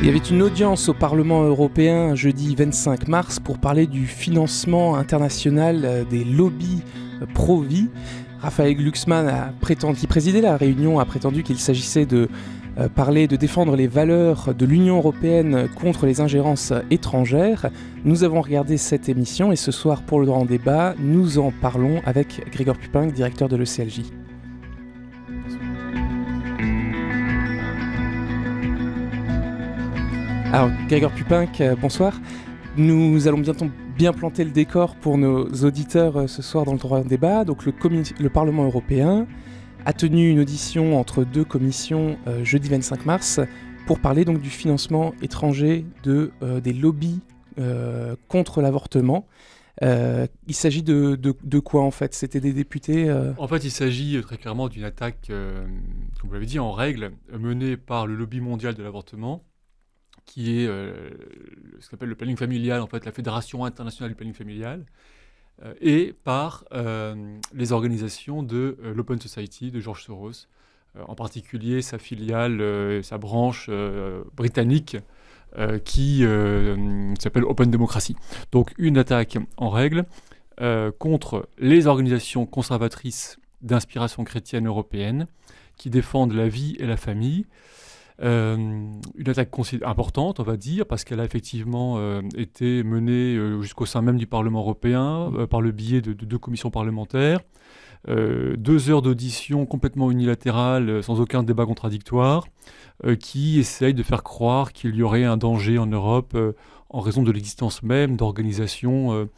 Il y avait une audience au Parlement européen jeudi 25 mars pour parler du financement international des lobbies pro-vie. Raphaël Glucksmann, qui présidait la réunion, a prétendu qu'il s'agissait de parler, de défendre les valeurs de l'Union européenne contre les ingérences étrangères. Nous avons regardé cette émission et ce soir, pour le grand débat, nous en parlons avec Grégoire Pupinck, directeur de l'ECLJ. Alors, Grégoire Pupinck, bonsoir. Nous allons bientôt bien planter le décor pour nos auditeurs ce soir dans le grand débat. Donc, le Parlement européen a tenu une audition entre deux commissions jeudi 25 mars pour parler donc du financement étranger des lobbies contre l'avortement. Il s'agit de quoi en fait ? C'était des députés En fait, il s'agit très clairement d'une attaque, comme vous l'avez dit, en règle, menée par le lobby mondial de l'avortement, qui est ce qu'on appelle le planning familial, en fait, la Fédération internationale du planning familial, et par les organisations de l'Open Society de George Soros, en particulier sa filiale, sa branche britannique, qui s'appelle Open Democracy. Donc une attaque en règle contre les organisations conservatrices d'inspiration chrétienne européenne qui défendent la vie et la famille. Une attaque importante, on va dire, parce qu'elle a effectivement été menée jusqu'au sein même du Parlement européen par le biais de deux commissions parlementaires. 2 heures d'audition complètement unilatérales, sans aucun débat contradictoire, qui essayent de faire croire qu'il y aurait un danger en Europe en raison de l'existence même d'organisations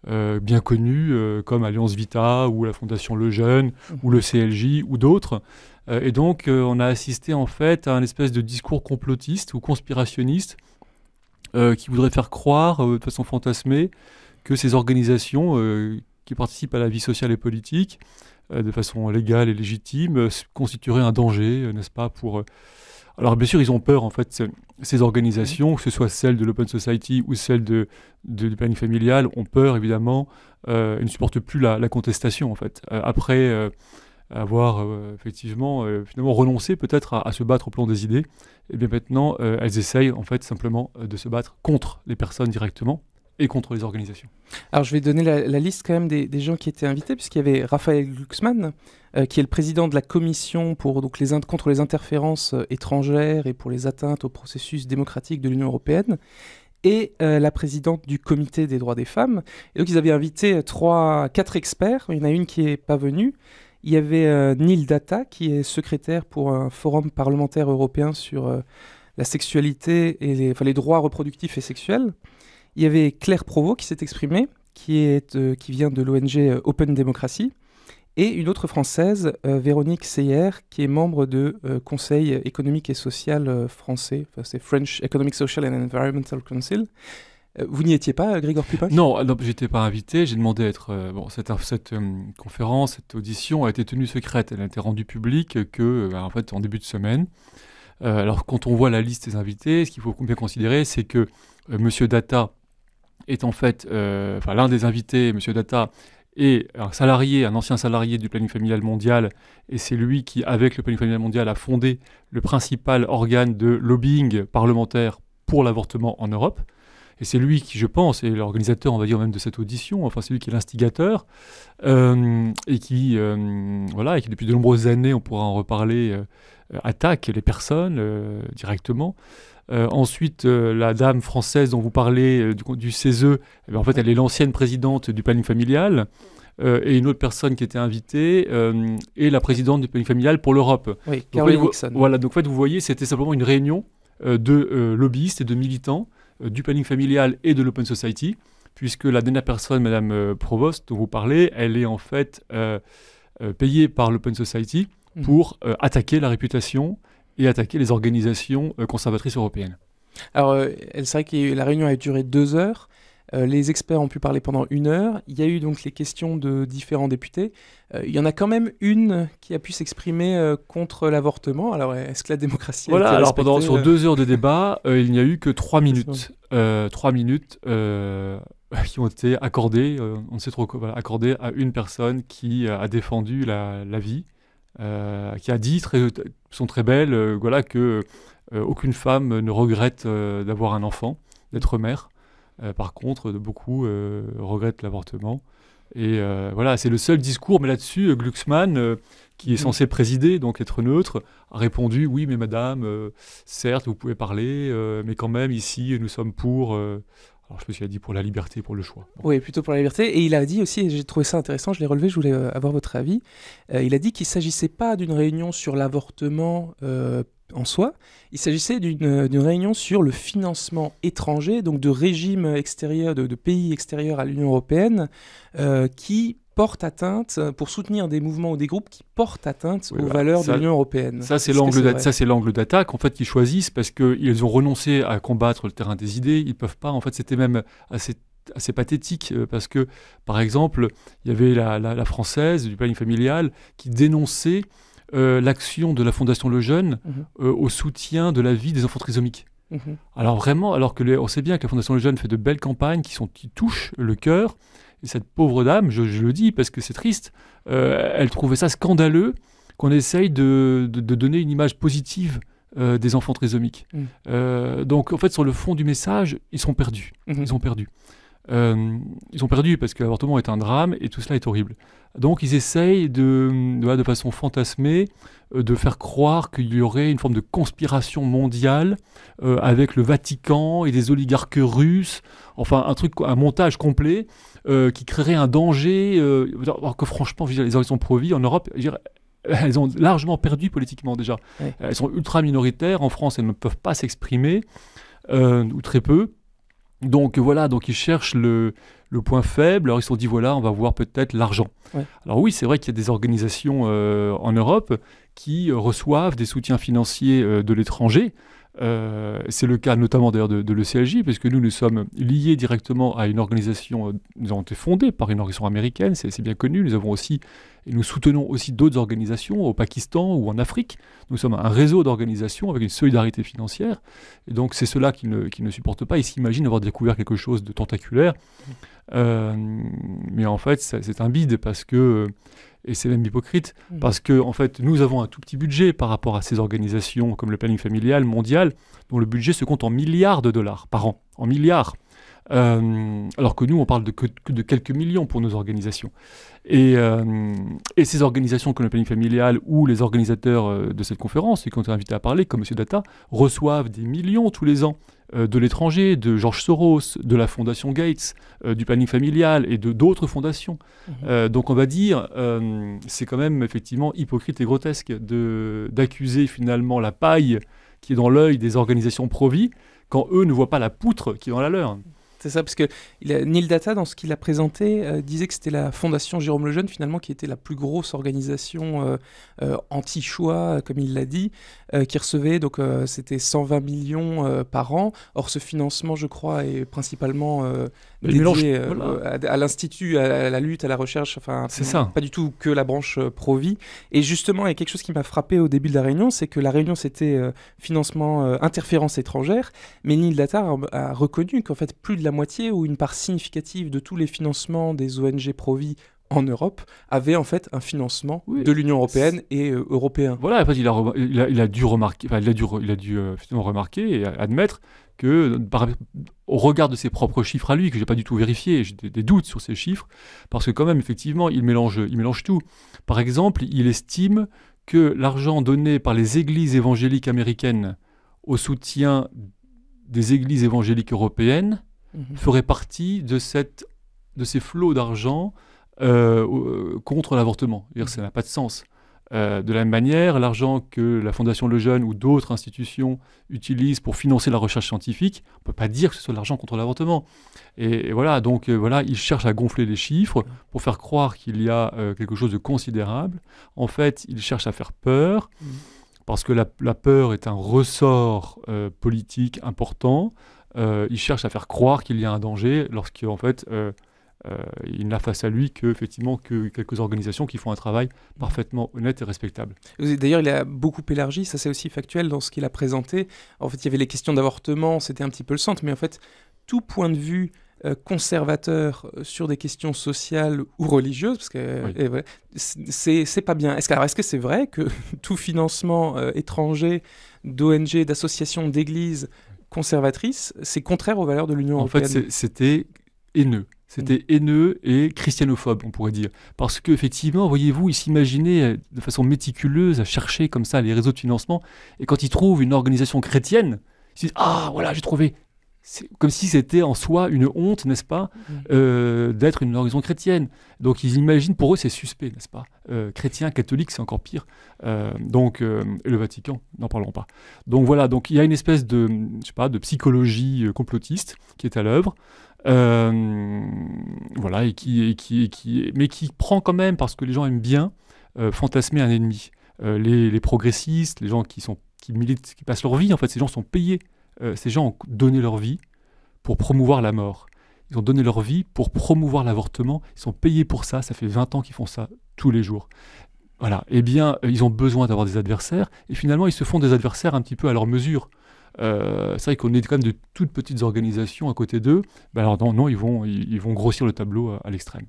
bien connues comme Alliance Vita ou la Fondation Le Jeune ou le CLJ ou d'autres. Et donc on a assisté en fait à un espèce de discours complotiste ou conspirationniste qui voudrait faire croire de façon fantasmée que ces organisations qui participent à la vie sociale et politique de façon légale et légitime constitueraient un danger, n'est-ce pas, pour... Alors bien sûr, ils ont peur, en fait, ces organisations, que ce soit celles de l'Open Society ou celles du planning familial, ont peur, évidemment, ils ne supportent plus la contestation, en fait. Après avoir, effectivement, finalement renoncé peut-être à se battre au plan des idées, et bien maintenant, elles essayent, en fait, simplement de se battre contre les personnes directement, et contre les organisations. Alors je vais donner la liste quand même des gens qui étaient invités, puisqu'il y avait Raphaël Glucksmann, qui est le président de la commission contre les interférences étrangères et pour les atteintes au processus démocratique de l'Union européenne, et la présidente du comité des droits des femmes. Et donc ils avaient invité 4 experts, il y en a une qui n'est pas venue. Il y avait Neil Data, qui est secrétaire pour un forum parlementaire européen sur la sexualité et les droits reproductifs et sexuels. Il y avait Claire Provost qui s'est exprimée, qui vient de l'ONG Open Democracy, et une autre française, Véronique Seyer, qui est membre du Conseil économique et social français, c'est French Economic, Social and Environmental Council. Vous n'y étiez pas, Grégoire Pupinck ? Non, je n'étais pas invité, j'ai demandé à être... cette conférence, cette audition a été tenue secrète, elle a été rendue publique en fait, en début de semaine. Alors quand on voit la liste des invités, ce qu'il faut bien considérer, c'est que Monsieur Data est en fait, l'un des invités, M. Data, est un ancien salarié du planning familial mondial, et c'est lui qui, avec le planning familial mondial, a fondé le principal organe de lobbying parlementaire pour l'avortement en Europe. Et c'est lui qui, je pense, est l'organisateur, on va dire même de cette audition, enfin c'est lui qui est l'instigateur, et qui, depuis de nombreuses années, on pourra en reparler, attaque les personnes directement. Ensuite, la dame française dont vous parlez du CESE, en fait, elle est l'ancienne présidente du planning familial, et une autre personne qui était invitée est la présidente du planning familial pour l'Europe. Oui, Caroline Nixon. Voilà, donc en fait, vous voyez, c'était simplement une réunion de lobbyistes et de militants du planning familial et de l'Open Society, puisque la dernière personne, Madame Provost, dont vous parlez, elle est en fait payée par l'Open Society pour attaquer la réputation et attaquer les organisations conservatrices européennes. Alors, c'est vrai que la réunion a duré 2 heures. Les experts ont pu parler pendant 1 heure. Il y a eu donc les questions de différents députés. Il y en a quand même une qui a pu s'exprimer contre l'avortement. Alors, est-ce que la démocratie a été respectée ? Sur 2 heures de débat, il n'y a eu que 3 minutes. 3 minutes qui ont été accordées, on ne sait trop quoi, accordées à une personne qui a défendu la vie, qui a dit, sont très belles, que aucune femme ne regrette d'avoir un enfant, d'être mère. Par contre, beaucoup regrettent l'avortement. Et voilà, c'est le seul discours, mais là-dessus, Glucksmann, qui est censé présider, donc être neutre, a répondu « Oui, mais madame, certes, vous pouvez parler, mais quand même, ici, nous sommes pour... alors, je sais pas s'il a dit pour la liberté, pour le choix. Bon. Oui, plutôt pour la liberté. Et il a dit aussi, et j'ai trouvé ça intéressant, je l'ai relevé, je voulais avoir votre avis, il a dit qu'il ne s'agissait pas d'une réunion sur l'avortement en soi, il s'agissait d'une réunion sur le financement étranger, donc de régimes extérieurs, de pays extérieurs à l'Union européenne, qui portent atteinte, pour soutenir des mouvements ou des groupes qui portent atteinte aux valeurs de l'Union européenne. Ça, c'est l'angle d'attaque, en fait, qu'ils choisissent, parce qu'ils ont renoncé à combattre le terrain des idées. Ils ne peuvent pas, en fait, c'était même assez pathétique, parce que, par exemple, il y avait la française du planning familial qui dénonçait l'action de la Fondation Le Jeune au soutien de la vie des enfants trisomiques. Alors vraiment, on sait bien que la Fondation Le Jeune fait de belles campagnes qui touchent le cœur, et cette pauvre dame, je le dis parce que c'est triste, elle trouvait ça scandaleux qu'on essaye de donner une image positive des enfants trisomiques. Donc en fait, sur le fond du message, ils sont perdus. Ils ont perdu. Ils ont perdu parce que l'avortement est un drame et tout cela est horrible. Donc ils essayent de façon fantasmée de faire croire qu'il y aurait une forme de conspiration mondiale avec le Vatican et des oligarques russes, enfin un montage complet qui créerait un danger, alors que franchement, les organisations pro-vie en Europe, elles ont largement perdu politiquement déjà. Oui. Elles sont ultra minoritaires, en France elles ne peuvent pas s'exprimer, ou très peu. Donc voilà, ils cherchent le point faible. Alors ils se sont dit voilà, on va voir peut-être l'argent. Ouais. Alors oui, c'est vrai qu'il y a des organisations en Europe qui reçoivent des soutiens financiers de l'étranger. C'est le cas notamment d'ailleurs de l'ECLJ, parce que nous sommes liés directement à une organisation, nous avons été fondés par une organisation américaine, c'est bien connu. Nous soutenons aussi d'autres organisations au Pakistan ou en Afrique. Nous sommes un réseau d'organisations avec une solidarité financière. Et donc c'est ceux-là qui ne supportent pas. Ils s'imaginent avoir découvert quelque chose de tentaculaire. Mais en fait, c'est un bide parce que... Et c'est même hypocrite, parce que en fait, nous avons un tout petit budget par rapport à ces organisations comme le planning familial mondial, dont le budget se compte en milliards de dollars par an, en milliards. Alors que nous, on parle que de quelques millions pour nos organisations. Et ces organisations comme le planning familial ou les organisateurs de cette conférence, ceux qui ont été invités à parler, comme M. Data, reçoivent des millions tous les ans de l'étranger, de George Soros, de la Fondation Gates, du planning familial et d'autres fondations. Donc on va dire, c'est quand même effectivement hypocrite et grotesque d'accuser finalement la paille qui est dans l'œil des organisations pro-vie quand eux ne voient pas la poutre qui est dans la leur. C'est ça, parce que Neil Data, dans ce qu'il a présenté, disait que c'était la Fondation Jérôme Lejeune, finalement, qui était la plus grosse organisation anti-choix, comme il l'a dit, qui recevait, donc c'était 120 millions par an. Or, ce financement, je crois, est principalement dédié à l'Institut, à la lutte, à la recherche, enfin, c'est ça. Pas du tout que la branche pro-vie. Et justement, il y a quelque chose qui m'a frappé au début de la réunion, c'est que la réunion, c'était financement interférence étrangère, mais Neil Data a reconnu qu'en fait, plus de la moitié ou une part significative de tous les financements des ONG pro-vie en Europe avait en fait un financement de l'Union européenne et européen. Voilà, en fait, il a dû remarquer, effectivement remarquer et admettre que, au regard de ses propres chiffres à lui, que j'ai pas du tout vérifié, j'ai des doutes sur ces chiffres, parce que quand même, effectivement, il mélange tout. Par exemple, il estime que l'argent donné par les églises évangéliques américaines au soutien des églises évangéliques européennes ferait partie de ces flots d'argent contre l'avortement. Ça n'a pas de sens. De la même manière, l'argent que la Fondation Le Jeune ou d'autres institutions utilisent pour financer la recherche scientifique, on ne peut pas dire que ce soit de l'argent contre l'avortement. Et voilà, donc ils cherchent à gonfler les chiffres pour faire croire qu'il y a quelque chose de considérable. En fait, ils cherchent à faire peur, parce que la peur est un ressort politique important. Il cherche à faire croire qu'il y a un danger lorsqu'en fait il n'a face à lui que quelques organisations qui font un travail parfaitement honnête et respectable. D'ailleurs, il a beaucoup élargi, ça c'est aussi factuel dans ce qu'il a présenté. En fait, il y avait les questions d'avortement, c'était un petit peu le centre, mais en fait, tout point de vue conservateur sur des questions sociales ou religieuses, parce que Oui. c'est pas bien. Est-ce que c'est vrai que tout financement étranger d'ONG, d'associations, d'églises conservatrices, c'est contraire aux valeurs de l'Union En européenne? fait, c'était haineux. C'était haineux et christianophobe, on pourrait dire. Parce qu'effectivement, voyez-vous, ils s'imaginaient de façon méticuleuse à chercher comme ça les réseaux de financement. Et quand ils trouvent une organisation chrétienne, ils se disent « Ah, voilà, j'ai trouvé !» C'est comme si c'était en soi une honte, n'est-ce pas, d'être une organisation chrétienne. Donc ils imaginent, pour eux, c'est suspect, n'est-ce pas. Chrétien, catholique, c'est encore pire. Et le Vatican, n'en parlons pas. Donc voilà, donc il y a une espèce de, je sais pas, de psychologie complotiste qui est à l'œuvre. Voilà, mais qui prend quand même, parce que les gens aiment bien fantasmer un ennemi. Les progressistes, les gens qui militent, qui passent leur vie, en fait, ces gens sont payés. Ces gens ont donné leur vie pour promouvoir la mort. Ils ont donné leur vie pour promouvoir l'avortement. Ils sont payés pour ça. Ça fait 20 ans qu'ils font ça tous les jours. Voilà. Eh bien, ils ont besoin d'avoir des adversaires. Et finalement, ils se font des adversaires un petit peu à leur mesure. C'est vrai qu'on est quand même de toutes petites organisations à côté d'eux. Ben alors non, ils vont grossir le tableau à l'extrême.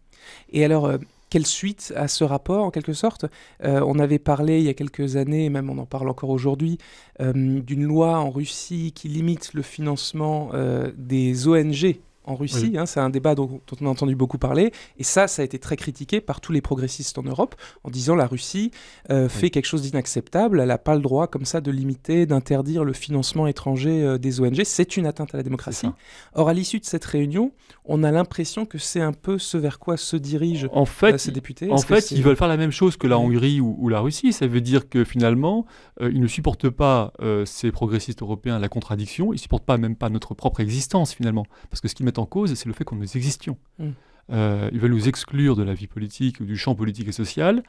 Et alors, quelle suite à ce rapport, en quelque sorte? On avait parlé il y a quelques années, et même on en parle encore aujourd'hui, d'une loi en Russie qui limite le financement des ONG en Russie. Oui. C'est un débat dont on a entendu beaucoup parler. Et ça a été très critiqué par tous les progressistes en Europe, en disant la Russie fait quelque chose d'inacceptable. Elle n'a pas le droit, comme ça, de limiter, d'interdire le financement étranger des ONG. C'est une atteinte à la démocratie. Or, à l'issue de cette réunion, on a l'impression que c'est un peu ce vers quoi se dirigent ces députés. En fait, ils veulent faire la même chose que la Hongrie ou la Russie. Ça veut dire que finalement, ils ne supportent pas, ces progressistes européens, la contradiction. Ils ne supportent même pas notre propre existence, finalement. Parce que ce qu'ils mettent en cause, c'est le fait que nous existions. Ils veulent nous exclure de la vie politique ou du champ politique et social.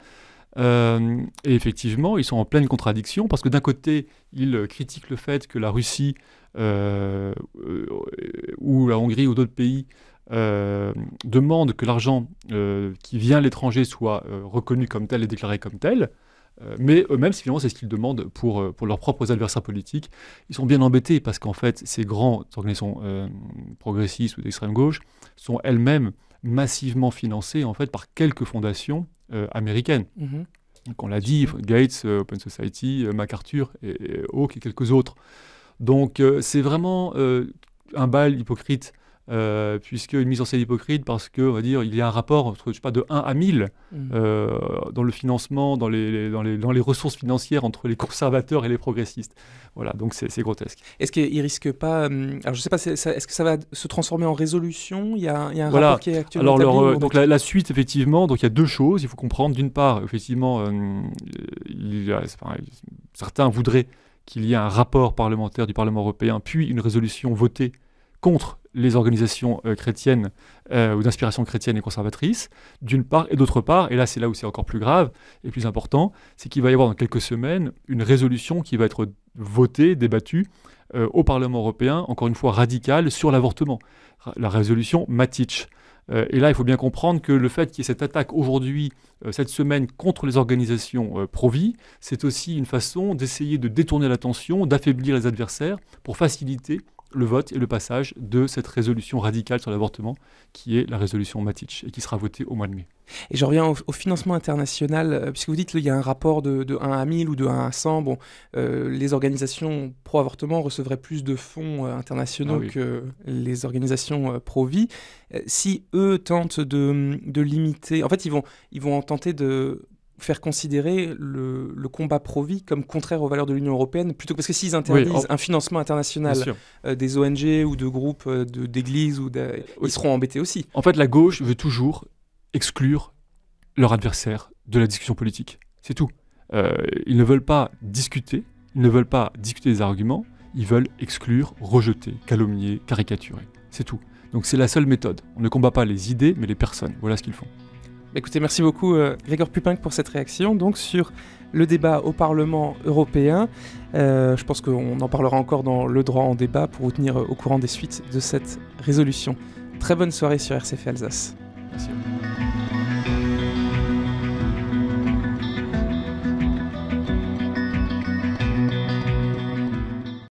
Et effectivement, ils sont en pleine contradiction parce que d'un côté, ils critiquent le fait que la Russie ou la Hongrie ou d'autres pays demandent que l'argent qui vient de l'étranger soit reconnu comme tel et déclaré comme tel. Mais eux-mêmes, finalement, c'est ce qu'ils demandent pour leurs propres adversaires politiques. Ils sont bien embêtés parce qu'en fait, ces grandes organisations progressistes ou d'extrême gauche sont elles-mêmes massivement financées en fait, par quelques fondations américaines. Donc, on l'a dit, Gates, Open Society, MacArthur et Hawke et quelques autres. Donc c'est vraiment un bal hypocrite. Puisque une mise en scène hypocrite parce que on va dire il y a un rapport entre, je sais pas, de 1 à 1000 dans le financement, dans les ressources financières entre les conservateurs et les progressistes. Voilà, donc c'est grotesque. Est-ce qu'il risque pas alors je sais pas, est-ce que ça va se transformer en résolution? Il y a un voilà. rapport qui est actuellement établi. Donc la suite, effectivement, donc il y a deux choses. Il faut comprendre, d'une part, effectivement, certains voudraient qu'il y ait un rapport parlementaire du Parlement européen, puis une résolution votée contre les organisations chrétiennes ou d'inspiration chrétienne et conservatrice, d'une part, et d'autre part, et là c'est là où c'est encore plus grave et plus important, c'est qu'il va y avoir dans quelques semaines une résolution qui va être votée, débattue au Parlement européen, encore une fois radicale, sur l'avortement, la résolution Matic. Et là, il faut bien comprendre que le fait qu'il y ait cette attaque aujourd'hui, cette semaine, contre les organisations pro-vie, c'est aussi une façon d'essayer de détourner l'attention, d'affaiblir les adversaires pour faciliter le vote et le passage de cette résolution radicale sur l'avortement, qui est la résolution Matic, et qui sera votée au mois de mai. Et je reviens au financement international, puisque vous dites qu'il y a un rapport de 1 à 1000 ou de 1 à 100. Bon, les organisations pro-avortement recevraient plus de fonds internationaux que les organisations pro-vie. Si eux tentent de limiter... En fait, ils vont tenter de faire considérer le combat pro-vie comme contraire aux valeurs de l'Union européenne, plutôt que parce que s'ils interdisent un financement international des ONG ou de groupes d'églises, ils seront embêtés aussi. En fait, la gauche veut toujours exclure leur adversaire de la discussion politique. C'est tout. Ils ne veulent pas discuter, des arguments, ils veulent exclure, rejeter, calomnier, caricaturer. C'est tout. Donc c'est la seule méthode. On ne combat pas les idées, mais les personnes. Voilà ce qu'ils font. Écoutez, merci beaucoup Gregor Pupinck pour cette réaction donc, sur le débat au Parlement européen. Je pense qu'on en parlera encore dans le droit en débat pour vous tenir au courant des suites de cette résolution. Très bonne soirée sur RCF Alsace. Merci.